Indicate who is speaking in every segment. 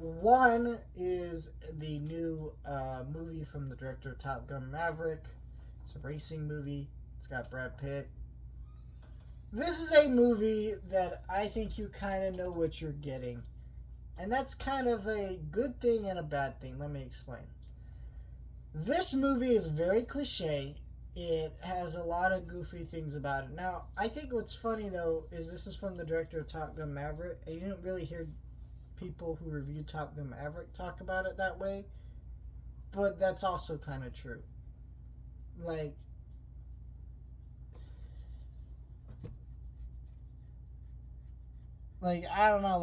Speaker 1: One is the new movie from the director of Top Gun Maverick. It's a racing movie. It's got Brad Pitt. This is a movie that I think you kind of know what you're getting. And that's kind of a good thing and a bad thing. Let me explain. This movie is very cliche. It has a lot of goofy things about it. Now, I think what's funny though is this is from the director of Top Gun Maverick, and you didn't really hear people who review Top Gun Maverick talk about it that way. But that's also kind of true. Like, I don't know,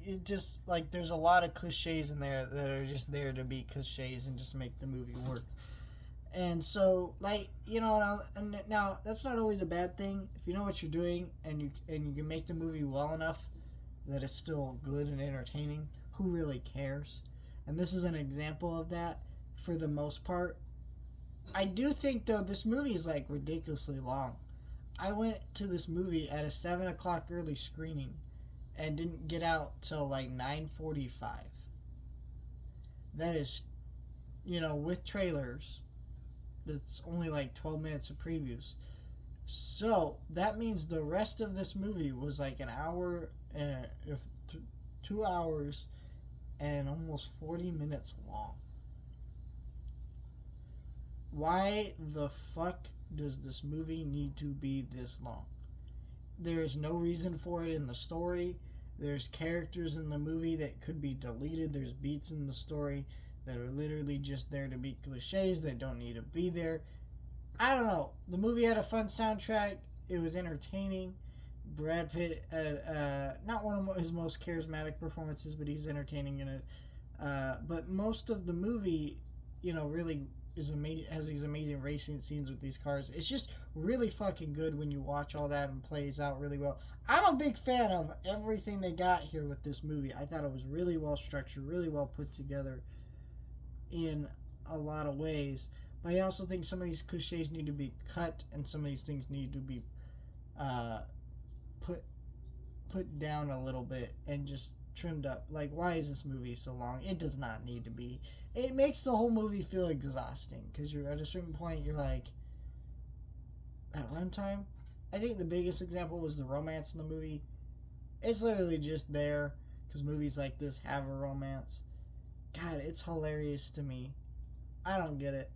Speaker 1: it just there's a lot of cliches in there that are just there to be cliches and just make the movie work. And so, and now that's not always a bad thing if you know what you're doing and you can make the movie well enough that it's still good and entertaining. Who really cares? And this is an example of that for the most part. I do think though this movie is ridiculously long. I went to this movie at a 7 o'clock early screening and didn't get out till 9:45. That is, with trailers, that's only 12 minutes of previews. So that means the rest of this movie was an hour, 2 hours, and almost 40 minutes long. Why the fuck does this movie need to be this long? There's no reason for it in the story. There's characters in the movie that could be deleted. There's beats in the story that are literally just there to be cliches that don't need to be there. I don't know. The movie had a fun soundtrack. It was entertaining. Brad Pitt had not one of his most charismatic performances, but he's entertaining in it. But most of the movie, really is amazing. Has these amazing racing scenes with these cars. It's just really fucking good when you watch all that and plays out really well. I'm a big fan of everything they got here with this movie. I thought it was really well structured, really well put together in a lot of ways. But I also think some of these cliches need to be cut, and some of these things need to be put down a little bit and just trimmed up. Why is this movie so long? It does not need to be. It makes the whole movie feel exhausting because you're at a certain point you're at runtime. I think the biggest example was the romance in the movie. It's literally just there because movies like this have a romance. God, it's hilarious to me. I don't get it.